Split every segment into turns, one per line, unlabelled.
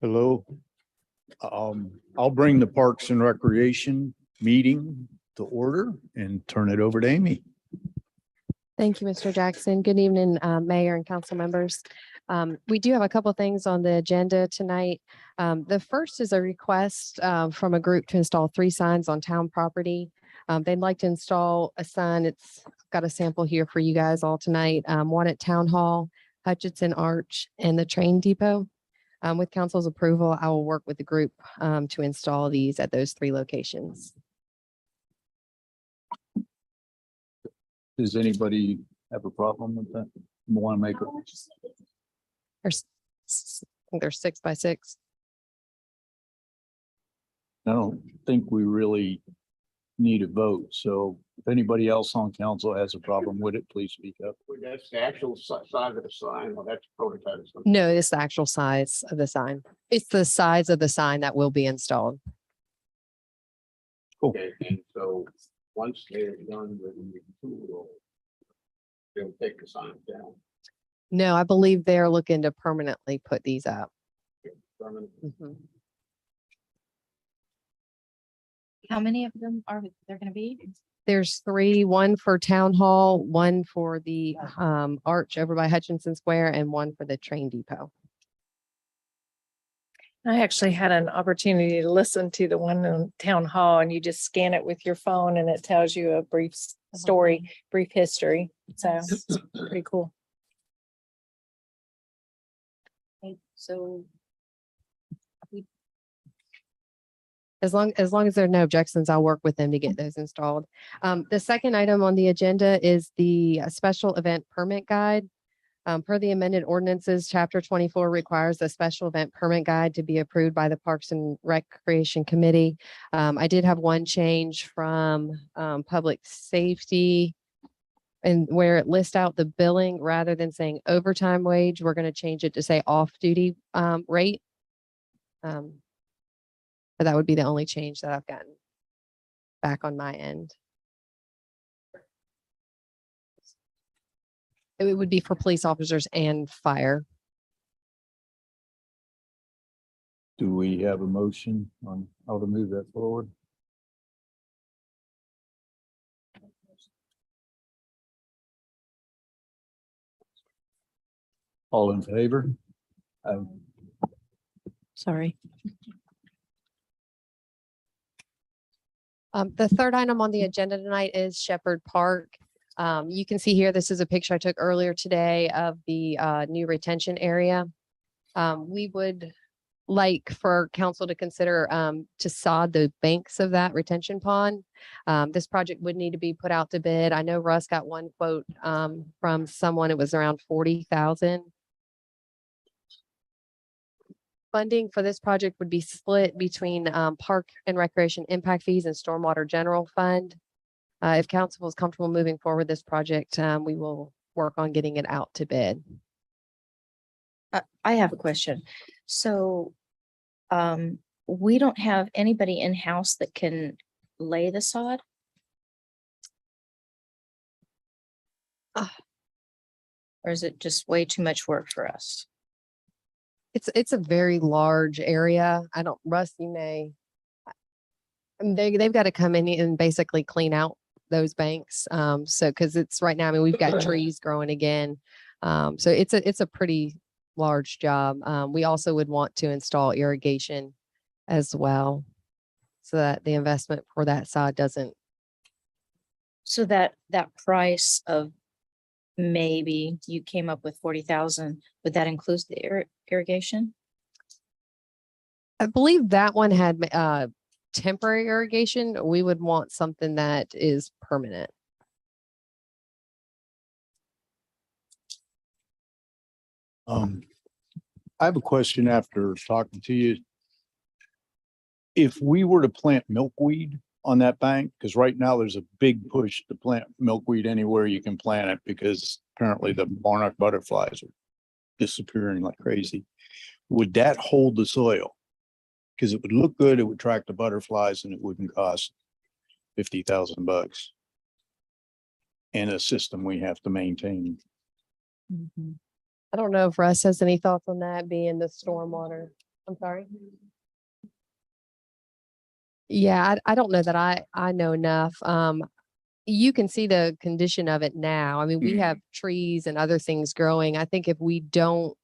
Hello. I'll bring the Parks and Recreation meeting to order and turn it over to Amy.
Thank you, Mr. Jackson. Good evening, Mayor and council members. We do have a couple things on the agenda tonight. The first is a request from a group to install 3 signs on town property. They'd like to install a sign. It's got a sample here for you guys all tonight. One at Town Hall, Hutchinson Arch, and the train depot. With council's approval, I will work with the group to install these at those 3 locations.
Does anybody have a problem with that? Want to make it?
There's, I think they're 6 by 6.
I don't think we really need a vote. So if anybody else on council has a problem with it, please speak up.
That's the actual size of the sign, well, that's prototype.
No, it's the actual size of the sign. It's the size of the sign that will be installed.
Okay, and so once they're done with the tool, they'll take the sign down.
No, I believe they're looking to permanently put these up. Mhm.
How many of them are there going to be?
There's 3, one for Town Hall, one for the arch over by Hutchinson Square, and one for the train depot.
I actually had an opportunity to listen to the one in Town Hall, and you just scan it with your phone and it tells you a brief story, brief history. So it's pretty cool.
So
As long as there are no objections, I'll work with them to get those installed. The second item on the agenda is the special event permit guide. Per the amended ordinances, Chapter 24 requires a special event permit guide to be approved by the Parks and Recreation Committee. I did have one change from Public Safety, and where it lists out the billing rather than saying overtime wage, we're going to change it to say off-duty rate. But that would be the only change that I've gotten back on my end. It would be for police officers and fire.
Do we have a motion on how to move that forward? All in favor?
sorry.
The third item on the agenda tonight is Shepherd Park. You can see here, this is a picture I took earlier today of the new retention area. We would like for council to consider to sod the banks of that retention pond. This project would need to be put out to bid. I know Russ got one quote from someone, it was around 40,000. Funding for this project would be split between Park and Recreation impact fees and Stormwater General Fund. If council is comfortable moving forward this project, we will work on getting it out to bid.
I have a question. So we don't have anybody in-house that can lay the sod? Or is it just way too much work for us?
It's a very large area. Russ, you may. They've got to come in and basically clean out those banks. So, cause it's right now, I mean, we've got trees growing again. So it's a pretty large job. We also would want to install irrigation as well, so that the investment for that side doesn't.
So that price of maybe you came up with 40,000, would that include the irrigation?
I believe that one had temporary irrigation. We would want something that is permanent.
I have a question after talking to you. If we were to plant milkweed on that bank, because right now there's a big push to plant milkweed anywhere you can plant it, because apparently the monarch butterflies are disappearing like crazy. Would that hold the soil? Because it would look good, it would attract the butterflies, and it wouldn't cost $50,000. And a system we have to maintain.
I don't know if Russ has any thoughts on that being the stormwater. I'm sorry. Yeah, I don't know that I know enough. You can see the condition of it now. I mean, we have trees and other things growing. I think if we don't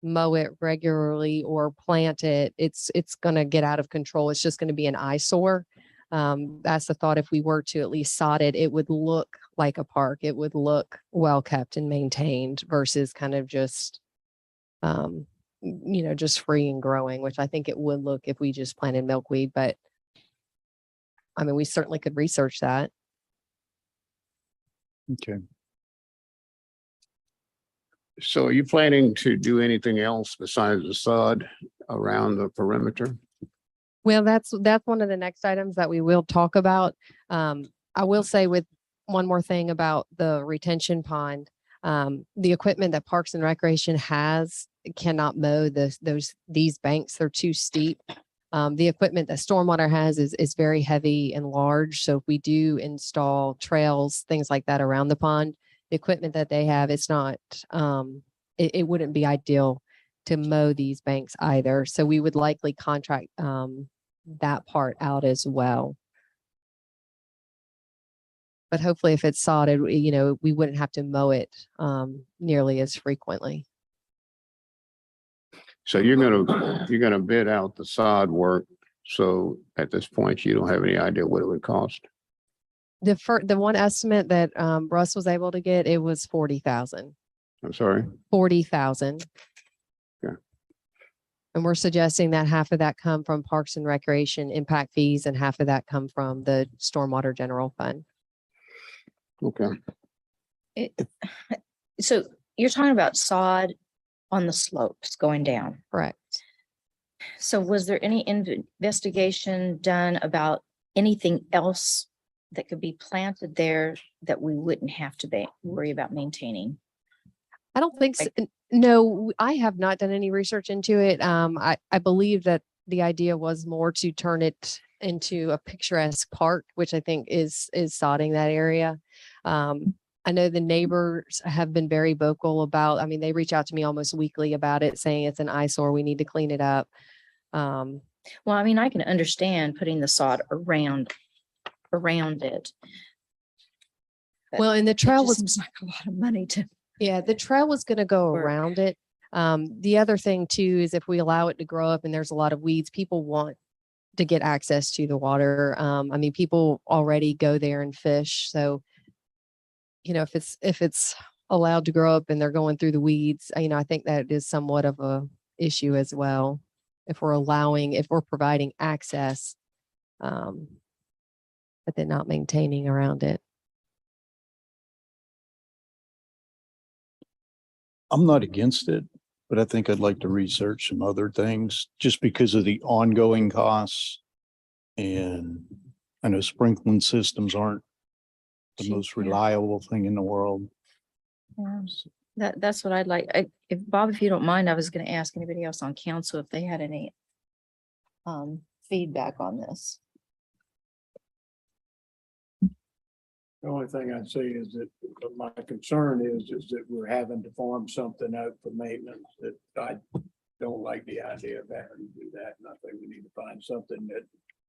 mow it regularly or plant it, it's gonna get out of control. It's just gonna be an eyesore. That's the thought. If we were to at least sod it, it would look like a park. It would look well kept and maintained versus kind of just, just free and growing, which I think it would look if we just planted milkweed. But I mean, we certainly could research that.
Okay.
So are you planning to do anything else besides the sod around the perimeter?
Well, that's one of the next items that we will talk about. I will say with one more thing about the retention pond. The equipment that Parks and Recreation has cannot mow these banks. They're too steep. The equipment that Stormwater has is very heavy and large. So if we do install trails, things like that around the pond, the equipment that they have, it's not, it wouldn't be ideal to mow these banks either. So we would likely contract that part out as well. But hopefully if it's sodded, we wouldn't have to mow it nearly as frequently.
So you're gonna bid out the sod work. So at this point, you don't have any idea what it would cost.
The one estimate that Russ was able to get, it was 40,000.
I'm sorry.
40,000.
Okay.
And we're suggesting that half of that come from Parks and Recreation impact fees and half of that come from the Stormwater General Fund.
Okay.
So you're talking about sod on the slopes going down.
Correct.
So was there any investigation done about anything else that could be planted there that we wouldn't have to worry about maintaining?
I don't think so. No, I have not done any research into it. I believe that the idea was more to turn it into a picturesque park, which I think is sodding that area. I know the neighbors have been very vocal about, I mean, they reach out to me almost weekly about it, saying it's an eyesore, we need to clean it up.
Well, I mean, I can understand putting the sod around it. But
Well, and the
it
trail
just
was,
seems like a lot of money to.
yeah, the trail was going to go
work.
around it. The other thing too, is if we allow it to grow up and there's a lot of weeds, people want to get access to the water. I mean, people already go there and fish. So, if it's allowed to grow up and they're going through the weeds, I think that is somewhat of a issue as well. If we're providing access, but then not maintaining around it.
I'm not against it, but I think I'd like to research some other things just because of the ongoing costs. And I know sprinkling systems aren't the most
Yeah.
reliable thing in the world.
That's what I'd like. If Bob, if you don't mind, I was going to ask anybody else on council if they had any feedback on this.
The only thing I'd say is that my concern is that we're having to farm something out for maintenance that I don't like the idea of having to do that. And I think we need to find something that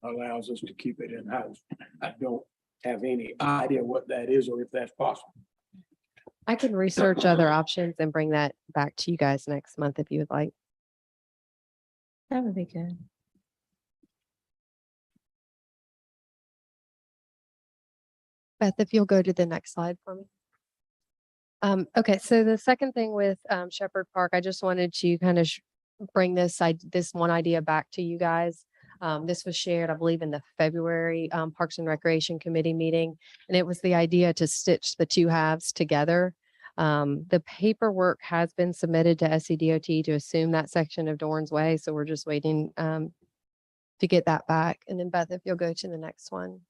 allows us to keep it in-house. I don't have any idea what that is or if that's possible.
I can research other options and bring that back to you guys next month if you would like.
That would be good.
Beth, if you'll go to the next slide for me. Okay, so the second thing with Shepherd Park, I just wanted to kind of bring this one idea back to you guys. This was shared, I believe, in the February Parks and Recreation Committee meeting, and it was the idea to stitch the two halves together. The paperwork has been submitted to SCDOT to assume that section of Dorn's Way, so we're just waiting to get that back. And then Beth, if you'll go to the next one.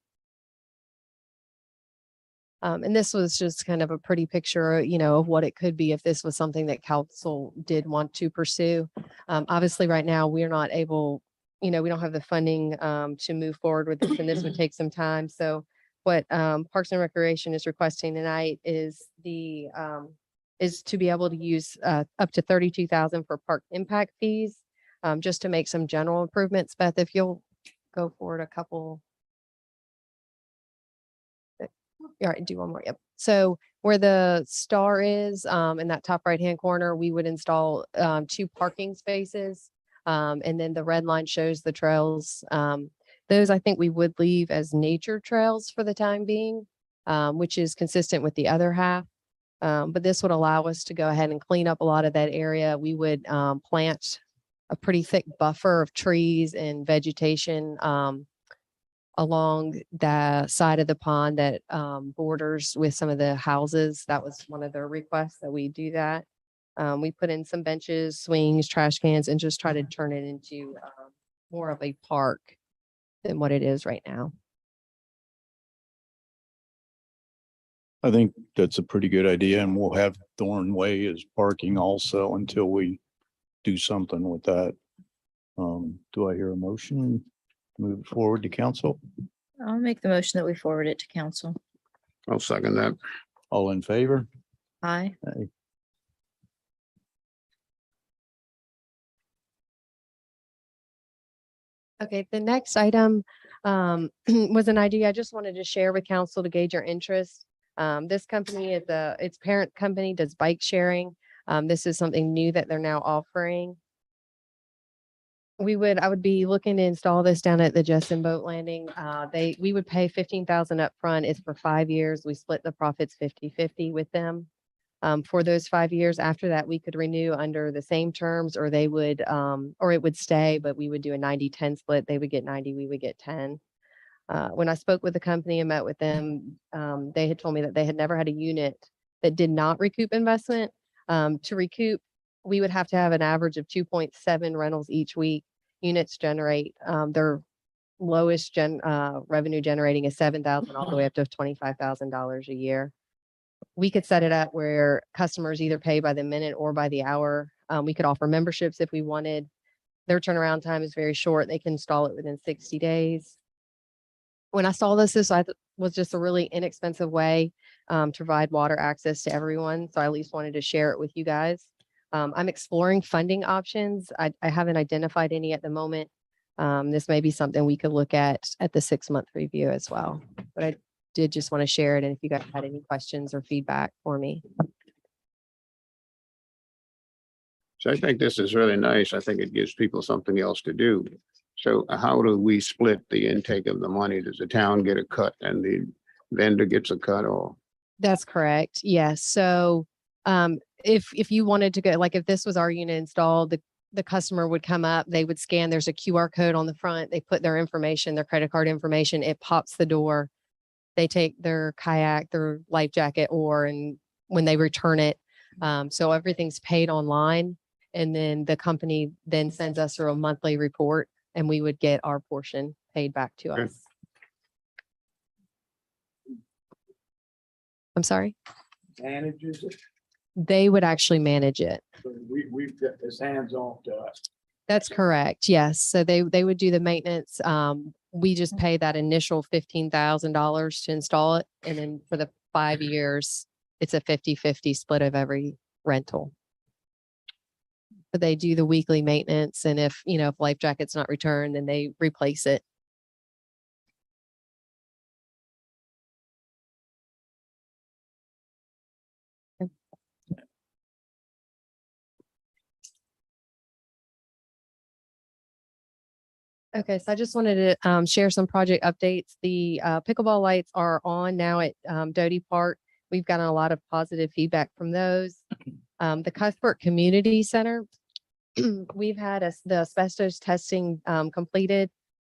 And this was just kind of a pretty picture, of what it could be if this was something that council did want to pursue. Obviously, right now, we're not able, we don't have the funding to move forward with this, and this would take some time. So what Parks and Recreation is requesting tonight is to be able to use up to $32,000 for park impact fees. just to make some general improvements. Beth, if you'll go forward a couple. All right, do one more. Yep. So where the star is, in that top right-hand corner, we would install, 2 parking spaces. And then the red line shows the trails. Those I think we would leave as nature trails for the time being, which is consistent with the other half. But this would allow us to go ahead and clean up a lot of that area. We would, plant a pretty thick buffer of trees and vegetation, along the side of the pond that borders with some of the houses. That was one of their requests that we do that. We put in some benches, swings, trash cans, and just try to turn it into more of a park than what it is right now.
I think that's a pretty good idea, and we'll have Thorn Way as parking also until we do something with that. Do I hear a motion? Move forward to council?
I'll make the motion that we forward it to council.
I'll second that.
All in favor?
Aye.
Aye.
Okay, the next item was an idea I just wanted to share with council to gauge your interest. This company is its parent company does bike sharing. This is something new that they're now offering. I would be looking to install this down at the Justin Boat Landing. We would pay 15,000 upfront. It's for 5 years. We split the profits 50-50 with them. For those 5 years after that, we could renew under the same terms, or they would, or it would stay, but we would do a 90-10 split. They would get 90, we would get 10. When I spoke with the company and met with them, they had told me that they had never had a unit that did not recoup investment. To recoup, we would have to have an average of 2.7 rentals each week. Units generate, their lowest revenue generating is 7,000 all the way up to $25,000 a year. We could set it up where customers either pay by the minute or by the hour. We could offer memberships if we wanted. Their turnaround time is very short. They can install it within 60 days. When I saw this was just a really inexpensive way to provide water access to everyone. So I at least wanted to share it with you guys. I'm exploring funding options. I haven't identified any at the moment. This may be something we could look at the 6-month review as well. But I did just want to share it. And if you guys had any questions or feedback for me.
So I think this is really nice. I think it gives people something else to do. So how do we split the intake of the money? Does the town get a cut and the vendor gets a cut, or?
That's correct. Yes. So if you wanted to go, like if this was our unit installed, the customer would come up, they would scan, there's a QR code on the front, they put their information, their credit card information, it pops the door. They take their kayak, their life jacket, and when they return it, so everything's paid online. And then the company then sends us through a monthly report and we would get our portion paid back to
Okay.
us. I'm sorry?
Manages it,
They would actually manage it.
so we've got this hands off to us.
That's correct. Yes. So they would do the maintenance. We just pay that initial $15,000 to install it. And then for the 5 years, it's a 50-50 split of every rental. But they do the weekly maintenance. And if life jacket's not returned, then they replace it. Okay, so I just wanted to share some project updates. The pickleball lights are on now at Doty Park. We've gotten a lot of positive feedback from those. The Cuthbert Community Center, we've had the asbestos testing completed.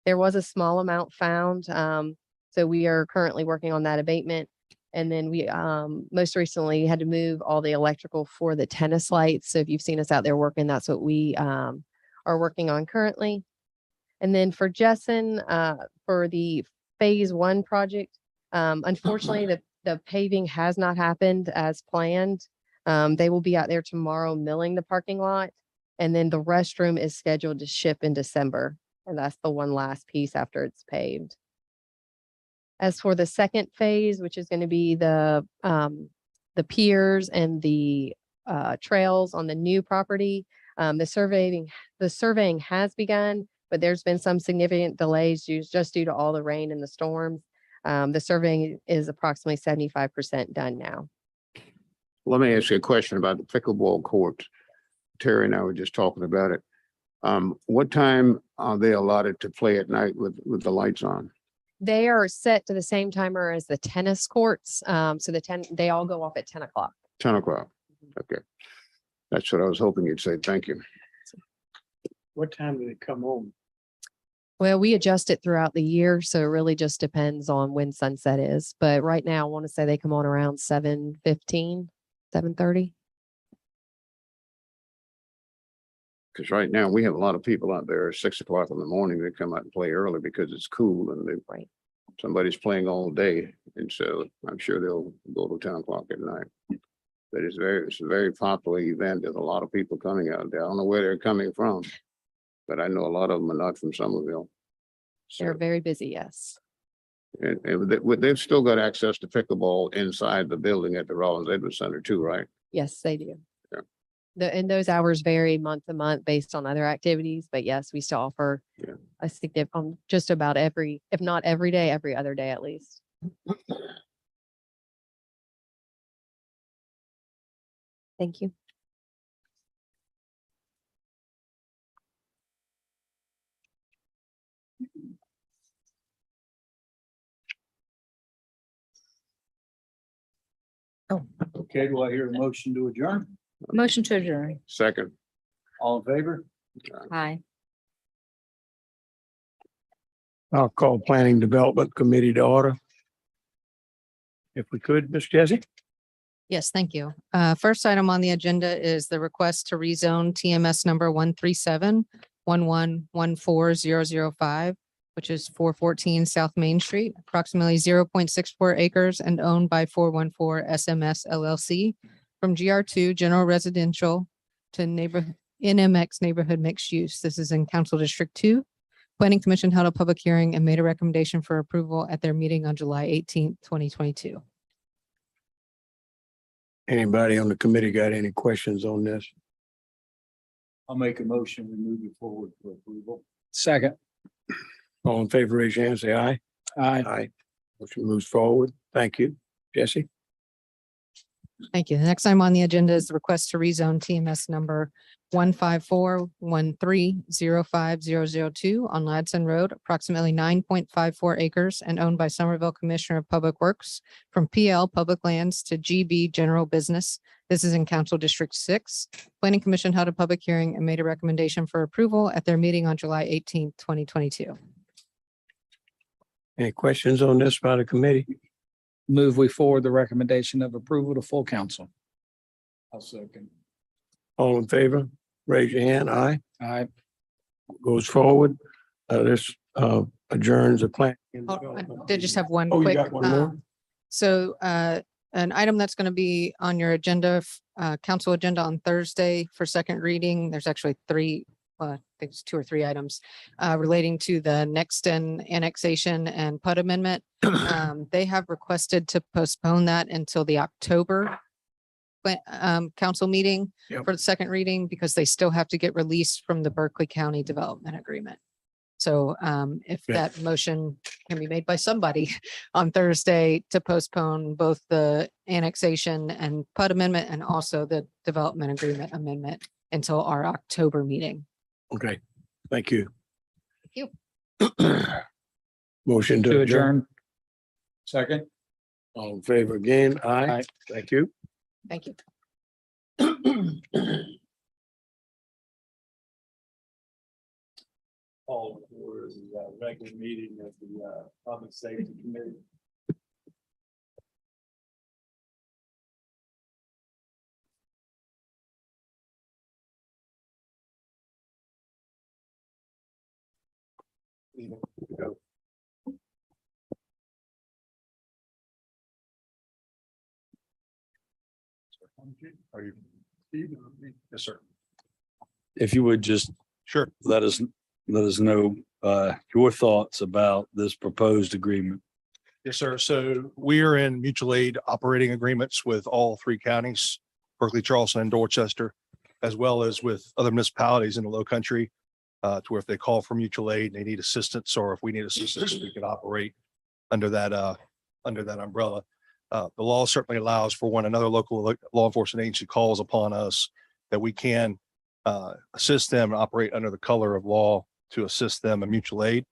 There was a small amount found, so we are currently working on that abatement. And then we most recently had to move all the electrical for the tennis lights. So if you've seen us out there working, that's what we are working on currently. And then for Jessen, for the phase 1 project, unfortunately, the paving has not happened as planned. They will be out there tomorrow milling the parking lot. And then the restroom is scheduled to ship in December. And that's the one last piece after it's paved. As for the second phase, which is going to be the piers and the trails on the new property, The surveying has begun, but there's been some significant delays just due to all the rain and the storms. The surveying is approximately 75% done now.
Let me ask you a question about the pickleball courts. Terry and I were just talking about it. What time are they allotted to play at night with the lights on?
They are set to the same timer as the tennis courts. So they all go off at 10 o'clock.
10 o'clock. Okay. That's what I was hoping you'd say. Thank you.
What time do they come on?
Well, we adjust it throughout the year, so it really just depends on when sunset is. But right now, I want to say they come on around 7:15, 7:30.
Because right now we have a lot of people out there at 6 o'clock in the morning. They come out and play early because it's cool and
Right.
somebody's playing all day. And so I'm sure they'll go to 10 o'clock at night. But it's a very popular event. There's a lot of people coming out there. I don't know where they're coming from, but I know a lot of them are not from Somerville.
They're
So,
very busy, yes.
and they've still got access to pickleball inside the building at the Rollins Edwards Center too, right?
Yes, they do.
Yeah.
And those hours vary month to month based on other activities, but yes, we still offer
Yeah.
a significant, just about if not every day, every other day at least. Thank you.
Okay, do I hear a motion to adjourn?
Motion to adjourn.
Second,
All in favor?
Aye.
I'll call Planning Development Committee to order. If we could, Ms. Jessie?
Yes, thank you. First item on the agenda is the request to rezone TMS number 137-1114-005, which is 414 South Main Street, approximately 0.64 acres and owned by 414 SMS LLC from GR2 General Residential to NMX Neighborhood Mixed Use. This is in Council District 2. Planning Commission held a public hearing and made a recommendation for approval at their meeting on July 18th, 2022.
Anybody on the committee got any questions on this?
I'll make a motion. We move it forward for approval.
Second. All in favor, raise your hand, say aye. Aye. Aye. Motion moves forward. Thank you. Jesse?
Thank you. The next item on the agenda is the request to rezone TMS number 15413050002 on Ladson Road, approximately 9.54 acres and owned by Somerville Commissioner of Public Works from PL Public Lands to GB General Business. This is in Council District 6. Planning Commission held a public hearing and made a recommendation for approval at their meeting on July 18th, 2022.
Any questions on this by the committee?
Move we forward the recommendation of approval to full council.
I'll second.
All in favor, raise your hand. Aye.
Aye.
Goes forward. This adjourns the plan.
Oh, I did just have one
Oh, you
quick.
got one more?
So an item that's going to be on your agenda, council agenda on Thursday for second reading. There's actually three, I think it's 2 or 3 items relating to the Nexton annexation and PUD amendment. They have requested to postpone that until the October council meeting
Yep.
for the second reading because they still have to get released from the Berkeley County Development Agreement. So if
Okay.
that motion can be made by somebody on Thursday to postpone both the annexation and PUD amendment and also the development agreement amendment until our October meeting.
Okay, thank you.
Thank
Motion
To adjourn.
Second.
All in favor again? Aye.
Aye.
Thank you.
Thank you.
Call for the regular meeting of the Public Safety Committee. Are you? Yes, sir.
If you would just. Sure. Let us know your thoughts about this proposed agreement.
Yes, sir. So we are in mutual aid operating agreements with all 3 counties, Berkeley, Charleston, and Dorchester. as well as with other municipalities in the low country, to where if they call for mutual aid and they need assistance, or if we need assistance, we can operate under that umbrella. The law certainly allows for when another local law enforcement agency calls upon us that we can assist them and operate under the color of law to assist them in mutual aid.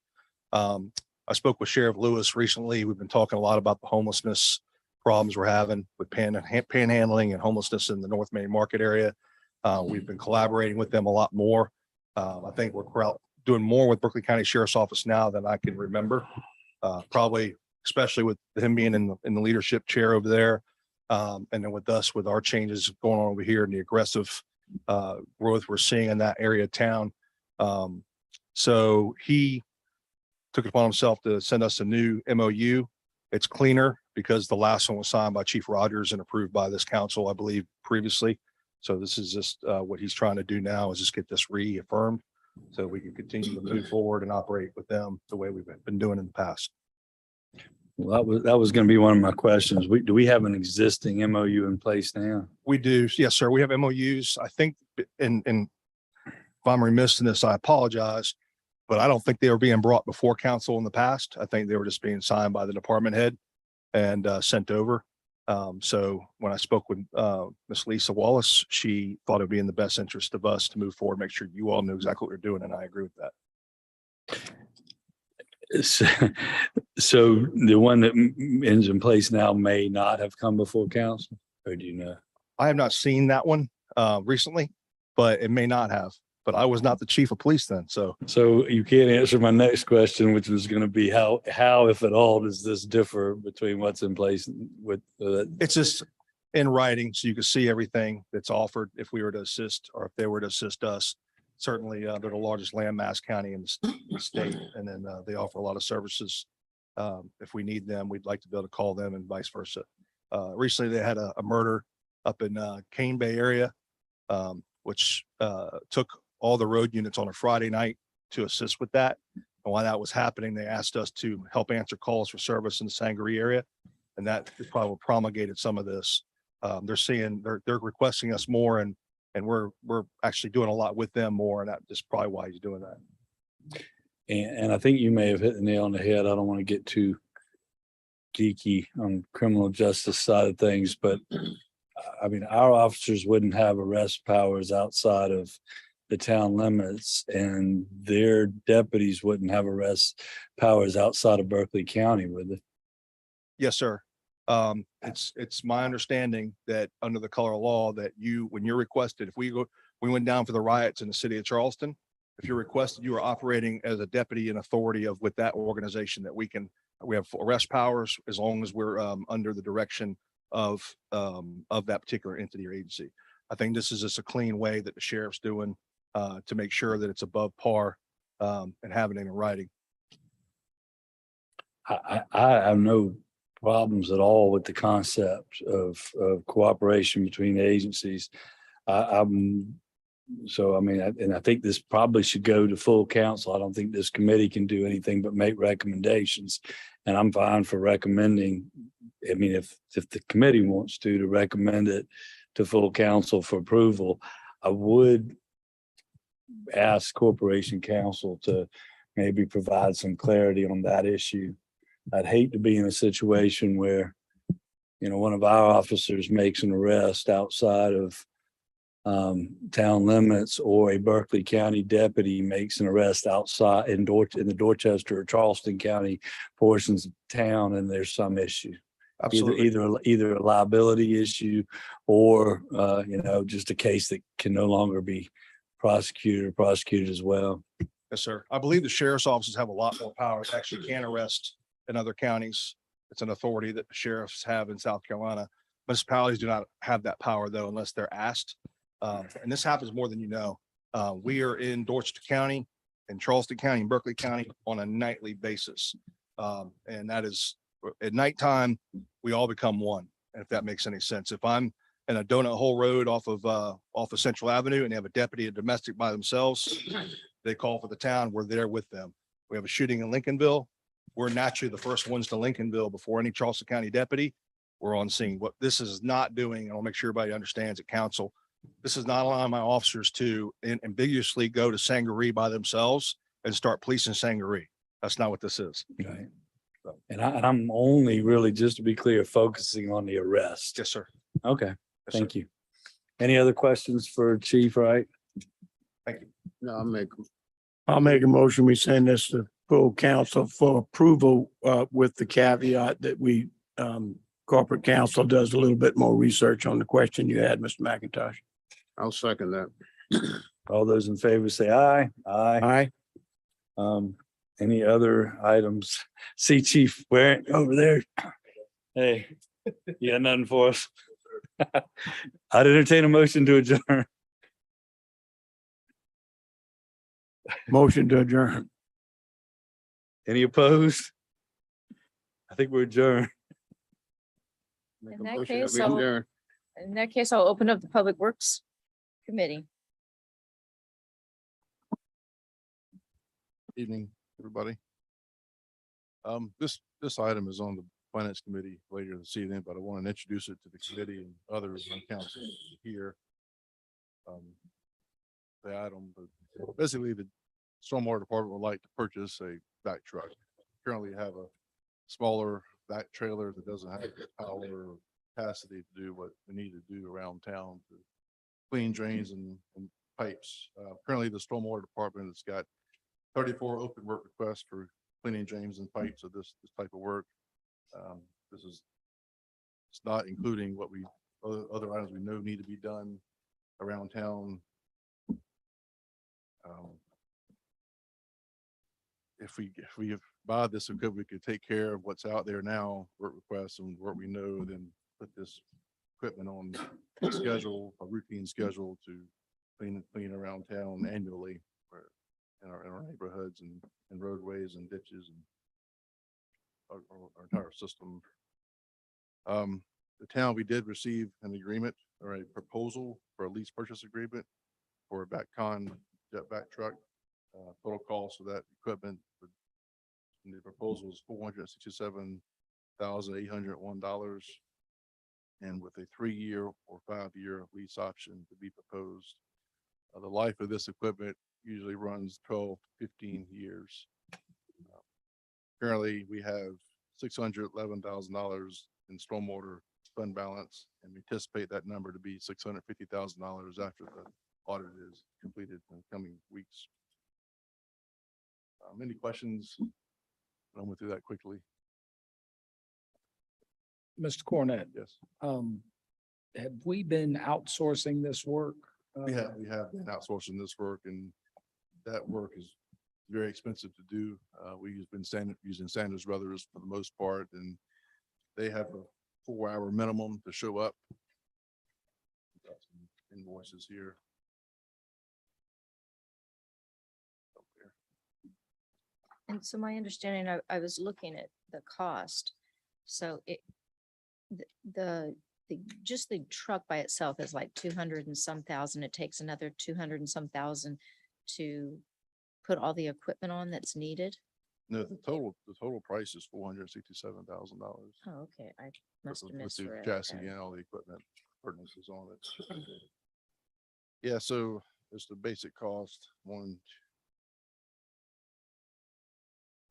I spoke with Sheriff Lewis recently. We've been talking a lot about the homelessness problems we're having with panhandling and homelessness in the North Main market area. We've been collaborating with them a lot more. I think we're doing more with Berkeley County Sheriff's Office now than I can remember. Probably, especially with him being in the leadership chair over there. And then with us, with our changes going on over here and the aggressive growth we're seeing in that area of town. So he took it upon himself to send us a new MOU. It's cleaner because the last one was signed by Chief Rogers and approved by this council, I believe, previously. So this is just what he's trying to do now is just get this reaffirmed so we can continue to move forward and operate with them the way we've been doing in the past.
Well, that was going to be one of my questions. Do we have an existing MOU in place now?
We do. Yes, sir. We have MOUs. I think, and if I'm remiss in this, I apologize, but I don't think they were being brought before council in the past. I think they were just being signed by the department head and sent over. So when I spoke with Miss Lisa Wallace, she thought it'd be in the best interest of us to move forward, make sure you all knew exactly what we're doing. And I agree with that.
So the one that is in place now may not have come before council, or do you know?
I have not seen that one recently, but it may not have. But I was not the chief of police then. So
You can't answer my next question, which was going to be how, if at all, does this differ between what's in place with?
it's just in writing, so you can see everything that's offered if we were to assist or if they were to assist us. Certainly, they're the largest landmass county in the state, and then they offer a lot of services. If we need them, we'd like to be able to call them and vice versa. Recently, they had a murder up in Cane Bay area, which took all the road units on a Friday night to assist with that. And while that was happening, they asked us to help answer calls for service in the Sangaree area. And that probably promulgated some of this. They're requesting us more and we're actually doing a lot with them more. And that's probably why he's doing that.
And I think you may have hit the nail on the head. I don't want to get too geeky on criminal justice side of things, but I mean, our officers wouldn't have arrest powers outside of the town limits, and their deputies wouldn't have arrest powers outside of Berkeley County, would they?
Yes, sir. It's my understanding that under the color of law that when you're requested, if we went down for the riots in the city of Charleston, if you're requested, you are operating as a deputy and authority with that organization that we have arrest powers as long as we're under the direction of that particular entity or agency. I think this is just a clean way that the sheriff's doing to make sure that it's above par and having it in writing.
I have no problems at all with the concept of cooperation between agencies. I think this probably should go to full council. I don't think this committee can do anything but make recommendations. And I'm fine for recommending, I mean, if the committee wants to recommend it to full council for approval, I would ask Corporation Counsel to maybe provide some clarity on that issue. I'd hate to be in a situation where, one of our officers makes an arrest outside of town limits, or a Berkeley County deputy makes an arrest outside in the Dorchester or Charleston County portions of town, and there's some issue.
Absolutely.
Either a liability issue or just a case that can no longer be prosecuted as well.
Yes, sir. I believe the sheriff's offices have a lot more power. They actually can arrest in other counties. It's an authority that the sheriffs have in South Carolina. Municipalities do not have that power though, unless they're asked. And this happens more than you know. We are in Dorchester County and Charleston County and Berkeley County on a nightly basis. And that is at nighttime, we all become one. And if that makes any sense, if I'm in a donut hole road off of Central Avenue and they have a deputy and domestic by themselves, they call for the town. We're there with them. We have a shooting in Lincolnville. We're naturally the first ones to Lincolnville before any Charleston County deputy. We're on scene. What this is not doing, and I'll make sure everybody understands at council, This is not allowing my officers to ambiguously go to Sangaree by themselves and start policing Sangaree. That's not what this is.
Right. And I'm only really, just to be clear, focusing on the arrest.
Yes, sir.
Okay,
Yes, sir.
thank you. Any other questions for Chief Wright?
No,
I'll make a motion. We send this to full council for approval, with the caveat that corporate counsel does a little bit more research on the question you had, Mr. McIntosh.
I'll second that.
All those in favor say aye. Aye.
Aye.
Any other items? See Chief Ware over there. Hey, you got nothing for us? I'd entertain a motion to adjourn.
Motion to adjourn.
Any opposed? I think we're adjourned.
Make
In
a
that
motion
case,
we
I'll-
adjourn.
In that case, I'll open up the Public Works Committee.
Evening, everybody. This item is on the Finance Committee later this evening, but I want to introduce it to the committee and others on council here. The item, but basically the Stormwater Department would like to purchase a vac truck. Currently have a smaller vac trailer that doesn't have the power or capacity to do what we need to do around town to clean drains and pipes. Currently the Stormwater Department has got 34 open work requests for cleaning drains and pipes of this type of work. This is, it's not including what other items we know need to be done around town. If we buy this equipment, we could take care of what's out there now, work requests and what we know, then put this equipment on a schedule, a routine schedule to clean around town annually in our neighborhoods and roadways and ditches and our entire system. The town, we did receive an agreement or a proposal for a lease purchase agreement for a VACCon jetback truck. Total cost of that equipment, and the proposal is $467,801, and with a 3-year or 5-year lease option to be proposed. The life of this equipment usually runs 12 to 15 years. Currently, we have $611,000 in stormwater fund balance, and we anticipate that number to be $650,000 after the audit is completed in the coming weeks. Any questions? I went through that quickly.
Mr. Cornett,
Yes,
have we been outsourcing this work?
we have been outsourcing this work, and that work is very expensive to do. We've been using Sanders Brothers for the most part, and they have a 4-hour minimum to show up. Got some invoices here.
And so my understanding, I was looking at the cost. So just the truck by itself is like 200 and some thousand. It takes another 200 and some thousand to put all the equipment on that's needed.
No, the total price is $467,000.
Oh, okay. I must have
With
missed.
the chassis and all the equipment purchases on it. Yeah, so it's the basic cost,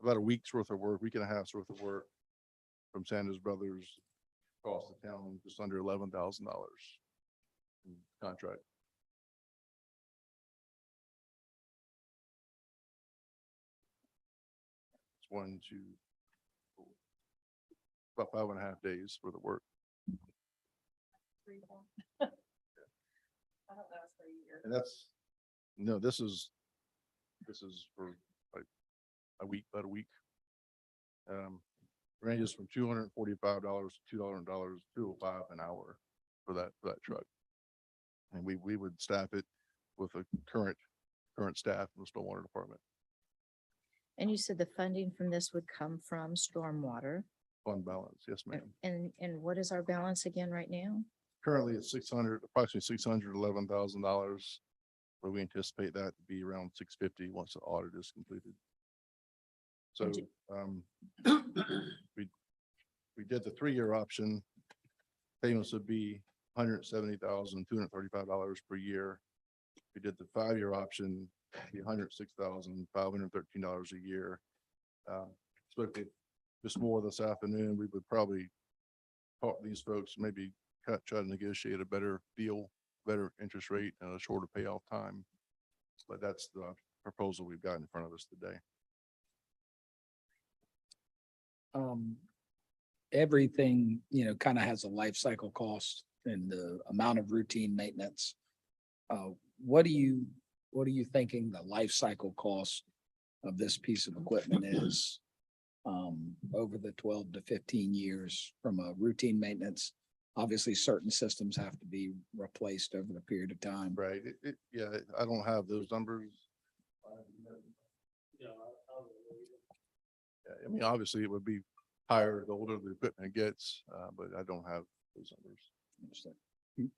about a week's worth of work, week and a half's worth of work from Sanders Brothers, cost the town just under $11,000 in contract. It's 1, 2, 4, about 5.5 days for the work. And that's, no, this is for like a week, about a week. Ranges from $245 to $205 an hour for that truck. And we would staff it with a current staff in the stormwater department.
And you said the funding from this would come from stormwater.
Fund balance, yes, ma'am.
And what is our balance again right now?
Currently it's approximately $611,000, but we anticipate that to be around $650 once the audit is completed. So,
And
we did the 3-year option. Payments would be $170,235 per year. If we did the 5-year option, it'd be $106,513 a year. Spoke to Ms. Moore this afternoon, we would probably talk to these folks, maybe try to negotiate a better deal, better interest rate and a shorter payoff time. But that's the proposal we've got in front of us today.
Everything, kind of has a life cycle cost and the amount of routine maintenance. What are you thinking the life cycle cost of this piece of equipment is? Over the 12 to 15 years from a routine maintenance? Obviously, certain systems have to be replaced over the period of time.
Right. Yeah, I don't have those numbers. Yeah, I mean, obviously it would be higher the older the equipment gets, but I don't have those numbers.
Understood.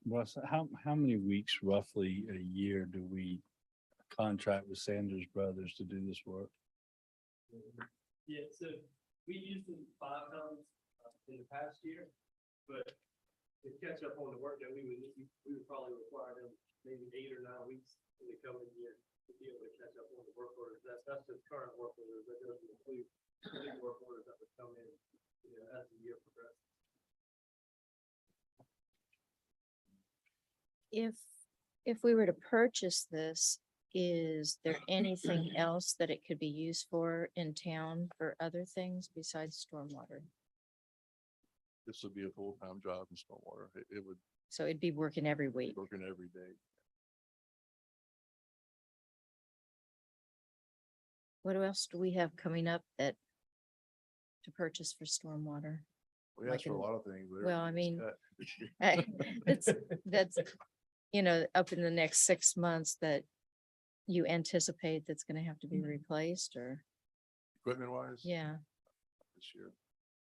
Russ, how many weeks roughly a year do we contract with Sanders Brothers to do this work?
Yeah, so we used them 5 times in the past year, but to catch up on the work that we would probably require them maybe 8 or 9 weeks in the coming year to be able to catch up on the work orders. That's just current work orders. That doesn't include new work orders that would come in, as the year progresses.
If we were to purchase this, is there anything else that it could be used for in town for other things besides stormwater?
This would be a full-time job in stormwater. It would
So it'd be working every
be
week.
working every day.
What else do we have coming up to purchase for stormwater?
We
Like
asked for a
in-
lot of things. but
well, I
everything's
mean-
cut.
That's, up in the next 6 months that you anticipate that's gonna have to be replaced or,
Equipment wise.
yeah.
This year.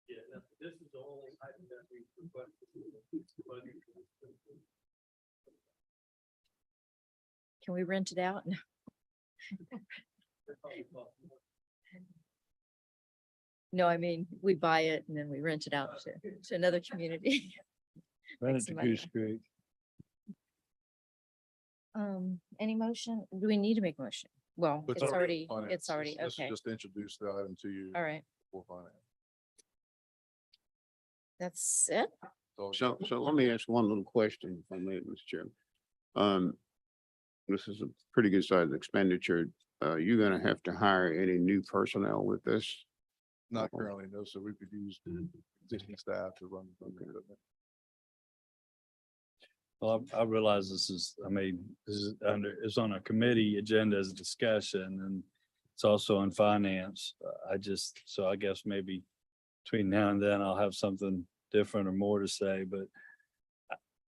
Yeah, this is the only item that we requested. Budget.
Can we rent it out? No, I mean, we buy it and then we rent it out to another community.
Run it
Makes
to
money.
Goose Creek.
Any motion? Do we need to make a motion? Well,
But
it's already,
finance.
it's already,
This is
okay,
Just to introduce the item to you.
all right,
For finance.
that's it?
So let me ask one little question if I may, Mr. Chairman. This is a pretty good sized expenditure. You're gonna have to hire any new personnel with this?
Not currently, no, so we could use existing staff to run the equipment.
Well, I realize this is it's on a committee agenda as a discussion and it's also on finance. So I guess maybe between now and then I'll have something different or more to say, but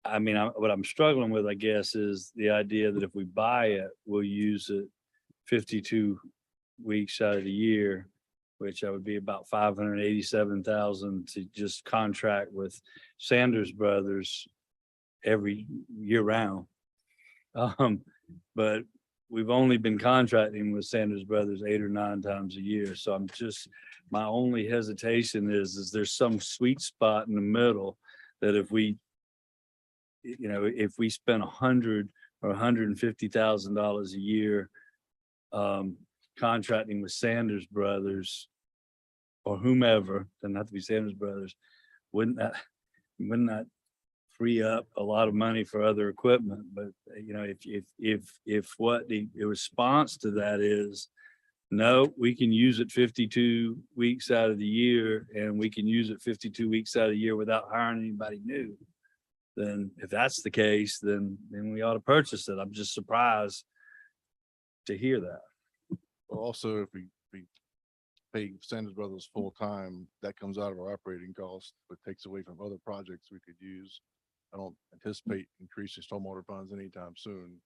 I mean, what I'm struggling with, I guess, is the idea that if we buy it, we'll use it 52 weeks out of the year, which I would be about 587,000 to just contract with Sanders Brothers every year round. But we've only been contracting with Sanders Brothers 8 or 9 times a year. So my only hesitation is there's some sweet spot in the middle that if we spend $100,000 or $150,000 a year contracting with Sanders Brothers or whomever, doesn't have to be Sanders Brothers, wouldn't that free up a lot of money for other equipment? But if what the response to that is, no, we can use it 52 weeks out of the year and we can use it 52 weeks out of the year without hiring anybody new. Then if that's the case, then we ought to purchase it. I'm just surprised to hear that.
Well, also, if we pay Sanders Brothers full time, that comes out of our operating costs, but takes away from other projects we could use. I don't anticipate increasing stormwater funds anytime soon.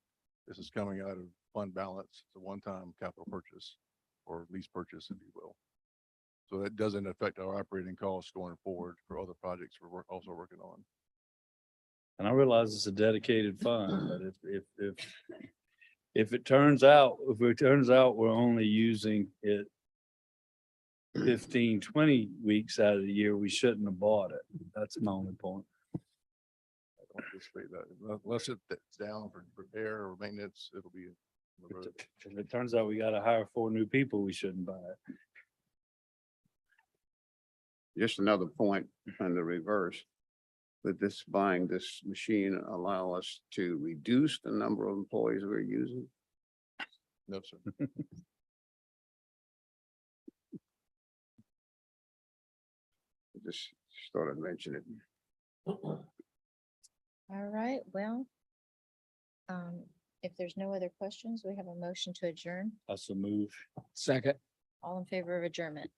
This is coming out of fund balance. It's a one-time capital purchase or lease purchase, if you will. So that doesn't affect our operating costs going forward for other projects we're also working on.
And I realize it's a dedicated fund, but if it turns out we're only using it 15, 20 weeks out of the year, we shouldn't have bought it. That's my only point.
I don't anticipate that unless it's down for repair or maintenance, it'll be. on the road.
If it turns out we gotta hire 4 new people, we shouldn't buy it.
Just another point on the reverse. Would this buying this machine allow us to reduce the number of employees we're using?
No, sir.
Just thought I'd mention it.
All right, well. If there's no other questions, we have a motion to adjourn.
That's a move.
Second.
All in favor of adjournment?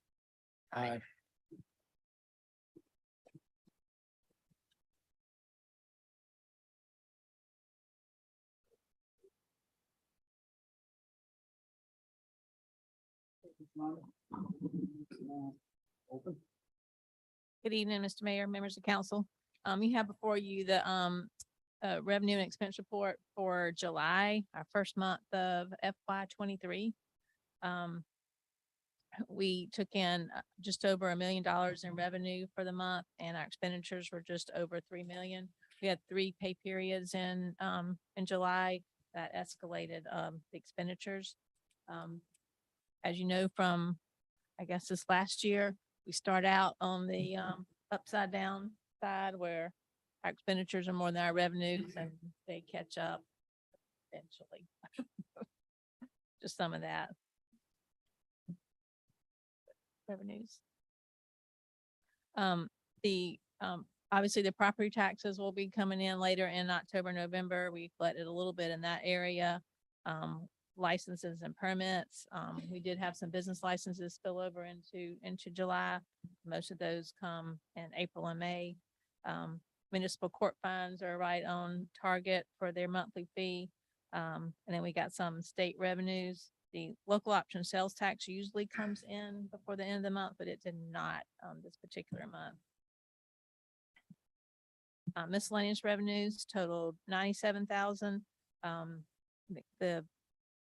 Aye.
Good evening, Mr. Mayor, members of council. You have before you the revenue and expense report for July, our first month of FY 23. We took in just over $1 million in revenue for the month, and our expenditures were just over 3 million. We had 3 pay periods in July that escalated the expenditures. As you know, from, I guess, this last year, we start out on the upside down side where our expenditures are more than our revenues, and they catch up eventually. Just some of that. Revenues. Obviously the property taxes will be coming in later in October, November. We collected a little bit in that area. Licenses and permits. We did have some business licenses spill over into July. Most of those come in April and May. Municipal court fines are right on target for their monthly fee. And then we got some state revenues. The local option sales tax usually comes in before the end of the month, but it did not this particular month. Miscellaneous revenues totaled 97,000.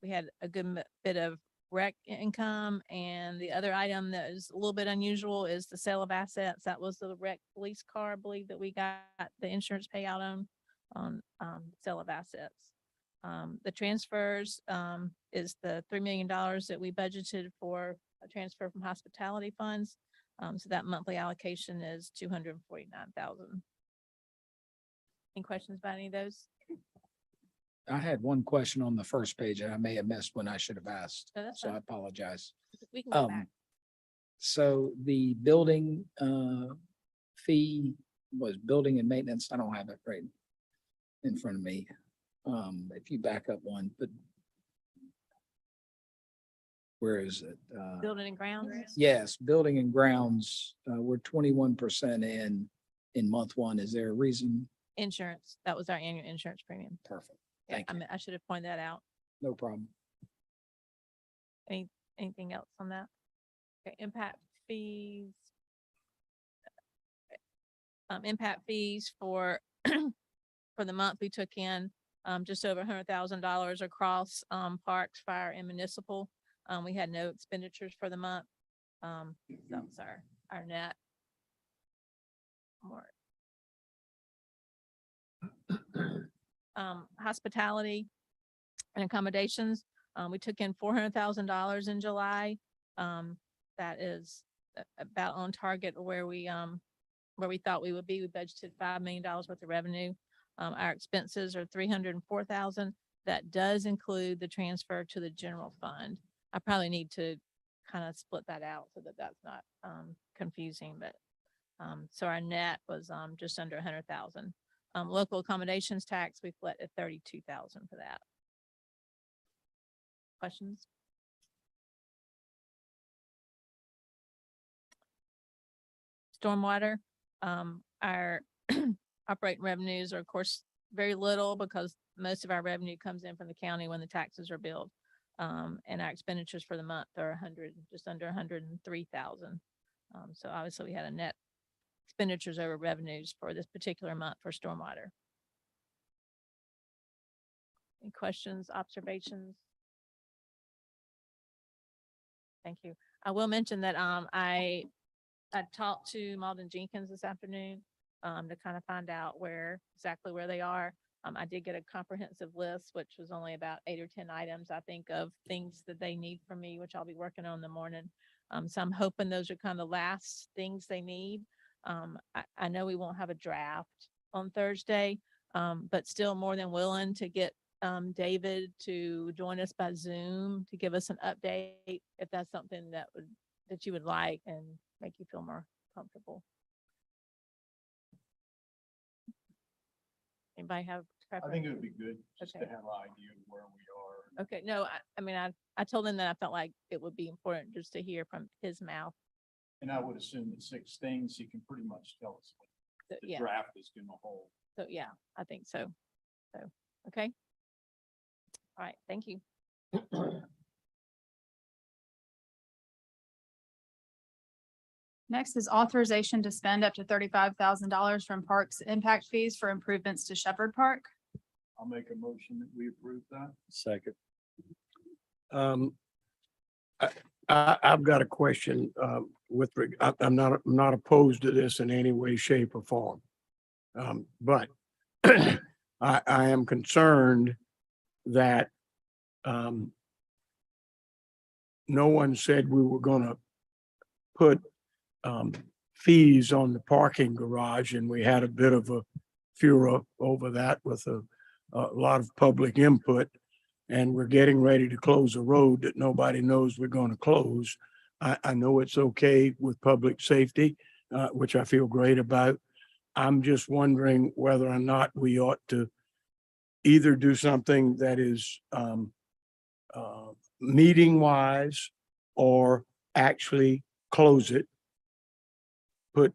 We had a good bit of rec income, and the other item that is a little bit unusual is the sale of assets. That was the rec police car, I believe, that we got the insurance payout on sale of assets. The transfers is the $3 million that we budgeted for a transfer from hospitality funds. So that monthly allocation is 249,000. Any questions about any of those?
I had one question on the first page and I may have missed when I should have asked.
No, that's
So I
fine.
apologize.
We can go back.
So the building fee was building and maintenance. I don't have it right in front of me. If you back up one, but where is it?
Building and grounds.
Yes, building and grounds, we're 21% in month one. Is there a reason?
Insurance. That was our annual insurance premium.
Perfect.
Yeah,
Thank you.
I should have pointed that out.
No problem.
Anything else on that? Okay, impact fees. Impact fees for for the month we took in just over $100,000 across parks, fire, and municipal. We had no expenditures for the month. So it's our net. More. Hospitality and accommodations. We took in $400,000 in July. That is about on target where we thought we would be. We budgeted $5 million worth of revenue. Our expenses are $304,000. That does include the transfer to the general fund. I probably need to kind of split that out so that that's not confusing, but so our net was just under 100,000. Local accommodations tax, we collected 32,000 for that. Questions? Stormwater, our operating revenues are of course very little because most of our revenue comes in from the county when the taxes are billed. And our expenditures for the month are just under 103,000. So obviously we had a net expenditures over revenues for this particular month for stormwater. Any questions, observations? Thank you. I will mention that I talked to Malden Jenkins this afternoon. to kind of find out exactly where they are. I did get a comprehensive list, which was only about 8 or 10 items, I think, of things that they need from me, which I'll be working on in the morning. So I'm hoping those are kind of the last things they need. I know we won't have a draft on Thursday, but still more than willing to get David to join us by Zoom to give us an update if that's something that you would like and make you feel more comfortable. Anybody have
I
preference?
think it would be good just to
Okay.
have an idea of where we are.
Okay, no, I mean, I told him that I felt like it would be important just to hear from his mouth.
And I would assume that 6 things, he can pretty much tell us what
So,
the
yeah,
draft is gonna hold.
so yeah, I think so. So, okay. All right, thank you.
Next is authorization to spend up to $35,000 from Parks impact fees for improvements to Shepherd Park.
I'll make a motion that we approve that.
Second.
I've got a question, I'm not opposed to this in any way, shape or form. But I am concerned that, no one said we were gonna put, fees on the parking garage, and we had a bit of a furor over that with a lot of public input. And we're getting ready to close a road that nobody knows we're going to close. I know it's okay with public safety, which I feel great about. I'm just wondering whether or not we ought to either do something that is meeting wise or actually close it, put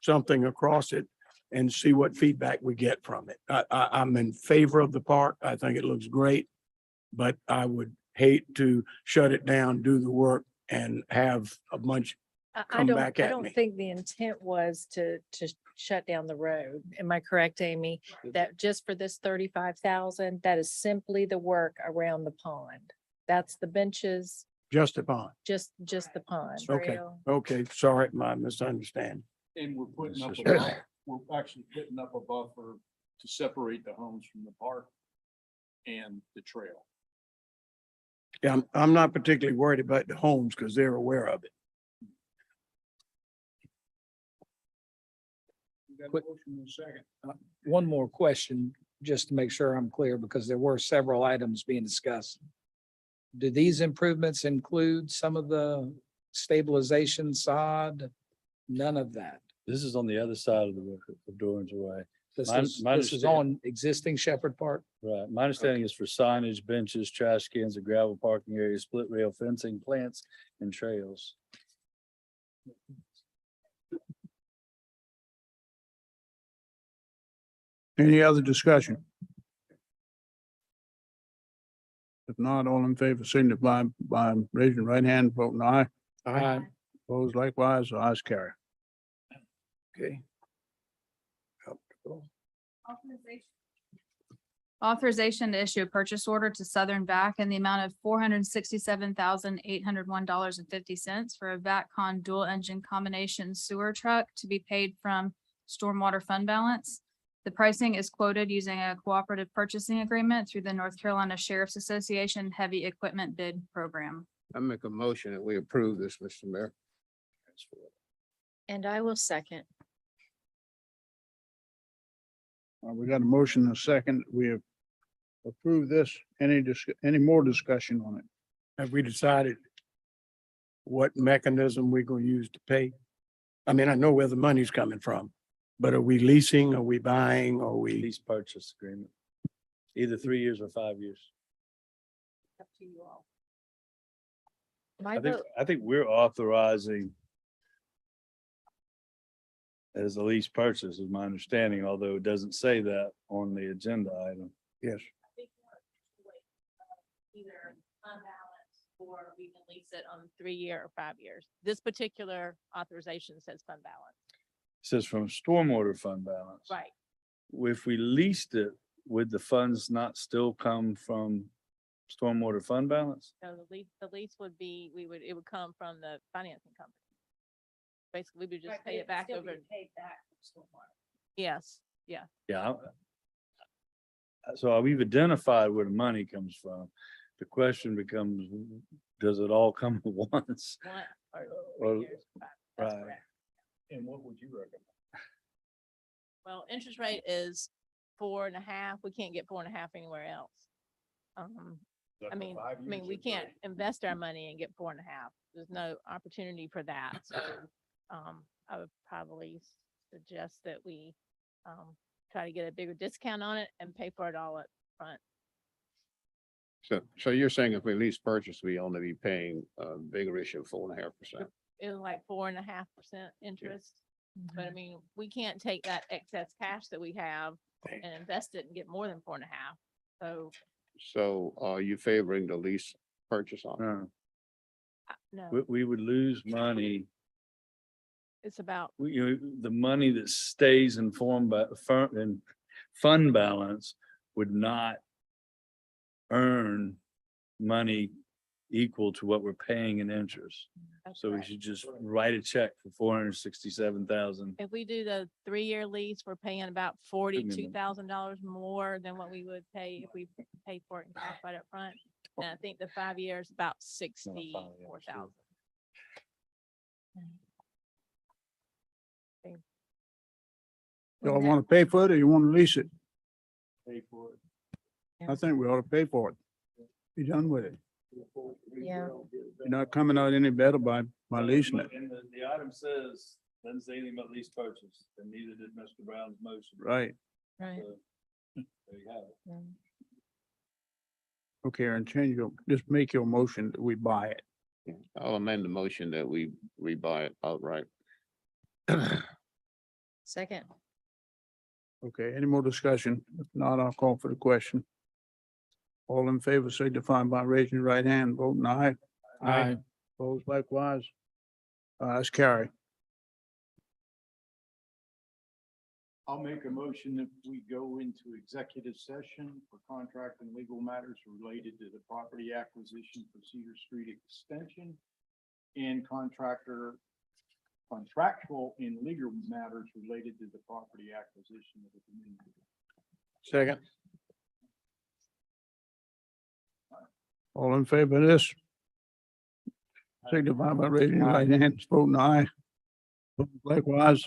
something across it and see what feedback we get from it. I'm in favor of the park. I think it looks great. But I would hate to shut it down, do the work and have a bunch.
I
Come
don't,
back
I
at
don't
me.
think the intent was to shut down the road. Am I correct, Amy? That just for this 35,000, that is simply the work around the pond. That's the benches,
Just a bond.
just the pond.
Okay, okay, sorry, my misunderstanding.
And we're putting up,
This is-
we're actually putting up a buffer to separate the homes from the park and the trail.
Yeah, I'm not particularly worried about the homes because they're aware of it.
Quick- One more question, just to make sure I'm clear, because there were several items being discussed. Do these improvements include some of the stabilization sod? None of that.
This is on the other side of the river of Dorrance Way.
This
My-
is,
my
this is on existing Shepherd Park.
Right. My understanding is for signage, benches, trash cans, a gravel parking area, split rail fencing, plants and trails.
Any other discussion? If not, all in favor, signify by raising your right hand, voting aye.
Aye.
Opposed likewise, ayes carry. Okay.
Authorization to issue a purchase order to Southern Vac in the amount of $467,801.50 for a VACCon dual engine combination sewer truck to be paid from stormwater fund balance. The pricing is quoted using a cooperative purchasing agreement through the North Carolina Sheriff's Association Heavy Equipment Bid Program.
I make a motion that we approve this, Mr. Mayor.
And I will second.
We got a motion and a second. We have approved this. Any more discussion on it? Have we decided what mechanism we're gonna use to pay? I mean, I know where the money's coming from, but are we leasing? Are we buying? Are we?
Lease purchase agreement. Either 3 years or 5 years.
Up to you all.
My
I think,
vote,
I think we're authorizing as a lease purchase is my understanding, although it doesn't say that on the agenda item.
Yes.
Either unbalanced or we can lease it on 3-year or 5 years. This particular authorization says fund balance.
It says from stormwater fund balance.
Right.
If we leased it, would the funds not still come from stormwater fund balance?
So the lease would be, it would come from the financing company. Basically, we would just pay it back over. Yes, yeah.
Yeah. So we've identified where the money comes from. The question becomes, does it all come at once?
One or
Or-
3 years. That's
right.
correct.
And what would you recommend?
Well, interest rate is 4.5. We can't get 4.5 anywhere else. I mean, we can't invest our money and get 4.5. There's no opportunity for that. So, I would probably suggest that we, try to get a bigger discount on it and pay for it all up front.
So you're saying if we lease purchase, we only be paying a bigger issue of 4.5%?
It was like 4.5% interest. But I mean, we can't take that excess cash that we have and invest it and get more than 4.5. So,
So are you favoring the lease purchase on?
No,
no,
we would lose money.
it's about,
The money that stays in in fund balance would not earn money equal to what we're paying in interest.
that's
So we
correct.
should just write a check for 467,000.
If we do the 3-year lease, we're paying about $42,000 more than what we would pay if we paid for it in cash right up front. And I think the 5 years about 64,000.
Y'all want to pay for it or you want to lease it?
Pay for it.
I think we ought to pay for it. Be done with it.
Yeah.
You're not coming out any better by leasing it.
And the item says, doesn't say anything about lease purchase, and neither did Mr. Brown's motion.
Right.
Right.
So, there you have it.
Okay, and just make your motion that we buy it.
I'll amend the motion that we buy it outright.
Second.
Okay, any more discussion? If not, I'll call for the question. All in favor, signify by raising your right hand, voting aye. Aye. Opposed likewise. That's carried.
I'll make a motion that we go into executive session for contract and legal matters related to the property acquisition for Cedar Street Extension and contractual and legal matters related to the property acquisition of the community.
Second. All in favor of this? Signify by raising your right hand, voting aye. Likewise.